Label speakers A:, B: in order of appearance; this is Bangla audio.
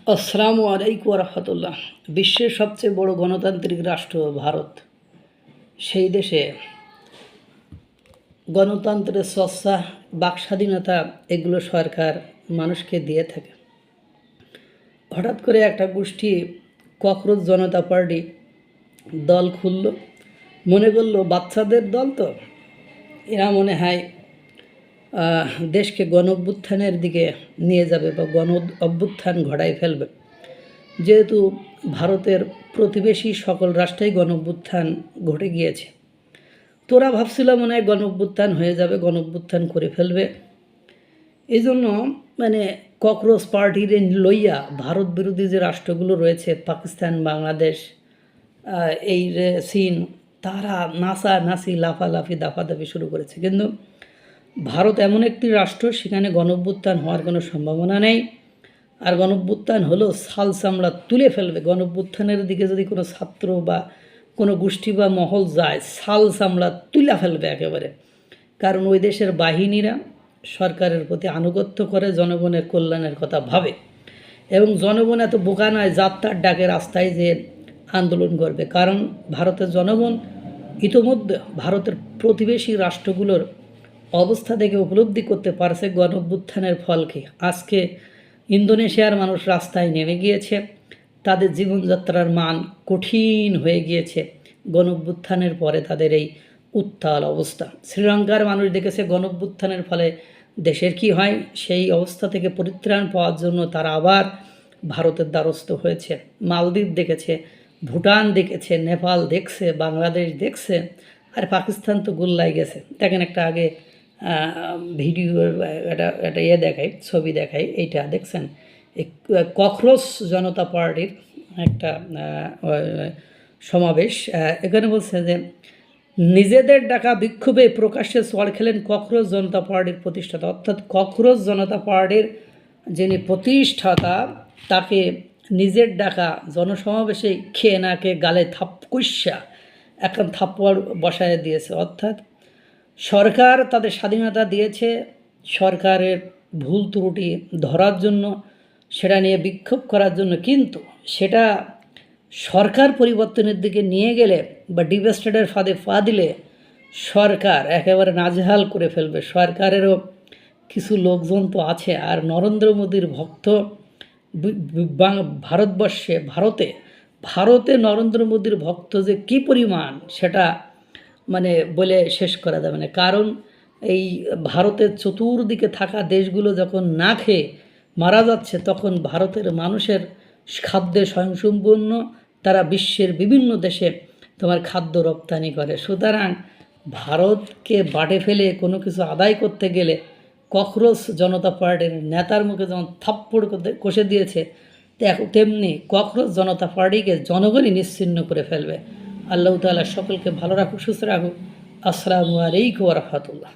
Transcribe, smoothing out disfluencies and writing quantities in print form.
A: আসসালামু আলাইকুম রহমতুল্লাহ। বিশ্বের সবচেয়ে বড় গণতান্ত্রিক রাষ্ট্র ভারত। সেই দেশে গণতন্ত্রের চর্চা, বাক স্বাধীনতা এগুলো সরকার মানুষকে দিয়ে থাকে। হঠাৎ করে একটা গোষ্ঠী ককরোচ জনতা পার্টি দল খুলল, মনে করলো বাচ্চাদের দল তো, এরা মনে হয় দেশকে গণ অভ্যুত্থানের দিকে নিয়ে যাবে বা গণ অভ্যুত্থান ঘটায় ফেলবে। যেহেতু ভারতের প্রতিবেশী সকল রাষ্ট্রেই গণ অভ্যুত্থান ঘটে গিয়েছে, তোরা ভাবছিল মনে হয় গণ অভ্যুত্থান হয়ে যাবে, গণ অভ্যুত্থান করে ফেলবে। এই জন্য ককরোচ পার্টির লইয়া ভারত বিরোধী যে রাষ্ট্রগুলো রয়েছে, পাকিস্তান, বাংলাদেশ, এই চীন, তারা নাচানাচি, লাফালাফি, দাফাদাফি শুরু করেছে। কিন্তু ভারত এমন একটি রাষ্ট্র, সেখানে গণ অভ্যুত্থান হওয়ার কোনো সম্ভাবনা নেই। আর গণ অভ্যুত্থান হলেও ছাল চামড়া তুলে ফেলবে। গণ অভ্যুত্থানের দিকে যদি কোনো ছাত্র বা কোনো গোষ্ঠী বা মহল যায়, ছাল চামড়া তুলে ফেলবে একেবারে। কারণ ওই দেশের বাহিনীরা সরকারের প্রতি আনুগত্য করে, জনগণের কল্যাণের কথা ভাবে, এবং জনগণ এত বোকা নয় যাত্রার ডাকে রাস্তায় যে আন্দোলন করবে। কারণ ভারতের জনগণ ইতোমধ্যে ভারতের প্রতিবেশী রাষ্ট্রগুলোর অবস্থা থেকে উপলব্ধি করতে পারছে গণ অভ্যুত্থানের ফলকে। আজকে ইন্দোনেশিয়ার মানুষ রাস্তায় নেমে গিয়েছে, তাদের জীবনযাত্রার মান কঠিন হয়ে গিয়েছে গণ অভ্যুত্থানের পরে তাদের এই উত্তাল অবস্থা। শ্রীলঙ্কার মানুষ দেখেছে গণ অভ্যুত্থানের ফলে দেশের কি হয়, সেই অবস্থা থেকে পরিত্রাণ পাওয়ার জন্য তারা আবার ভারতের দ্বারস্থ হয়েছে। মালদ্বীপ দেখেছে, ভুটান দেখেছে, নেপাল দেখছে, বাংলাদেশ দেখছে, আর পাকিস্তান তো গোল্লায় গেছে। দেখেন একটা আগে ভিডিও, এটা দেখায়, ছবি দেখায়, এইটা দেখছেন, এই ককরোচ জনতা পার্টির একটা সমাবেশ। এখানে বলছে যে নিজেদের ডাকা বিক্ষোভে প্রকাশ্যে চড় খেলেন ককরোচ জনতা পার্টির প্রতিষ্ঠাতা। অর্থাৎ ককরোচ জনতা পার্টির যিনি প্রতিষ্ঠাতা, তাকে নিজের ডাকা জনসমাবেশে খেয়ে নাকে গালে কইসা এখন থাপ্পড় বসায় দিয়েছে। অর্থাৎ সরকার তাদের স্বাধীনতা দিয়েছে, সরকারের ভুল ত্রুটি ধরার জন্য, সেটা নিয়ে বিক্ষোভ করার জন্য, কিন্তু সেটা সরকার পরিবর্তনের দিকে নিয়ে গেলে বা ডিভাস্টেডের ফাঁদে পা দিলে সরকার একেবারে নাজেহাল করে ফেলবে। সরকারেরও কিছু লোকজন তো আছে, আর নরেন্দ্র মোদীর ভক্ত ভারতবর্ষে, ভারতে নরেন্দ্র মোদীর ভক্ত যে কী পরিমাণ, সেটা বলে শেষ করা যাবে না। কারণ এই ভারতের চতুর্দিকে থাকা দেশগুলো যখন না খেয়ে মারা যাচ্ছে, তখন ভারতের মানুষের খাদ্যে স্বয়ংসম্পূর্ণ, তারা বিশ্বের বিভিন্ন দেশে তোমার খাদ্য রপ্তানি করে। সুতরাং ভারতকে বাটে ফেলে কোনো কিছু আদায় করতে গেলে ককরোচ জনতা পার্টির নেতার মুখে যেমন থাপ্পড় কষে দিয়েছে, তেমনি ককরোচ জনতা পার্টিকে জনগণই নিশ্চিহ্ন করে ফেলবে। আল্লাহ তাআলা সকলকে ভালো রাখুক, সুস্থ রাখুক। আসসালামু আলাইকুম ওয়া রাহমাতুল্লাহ।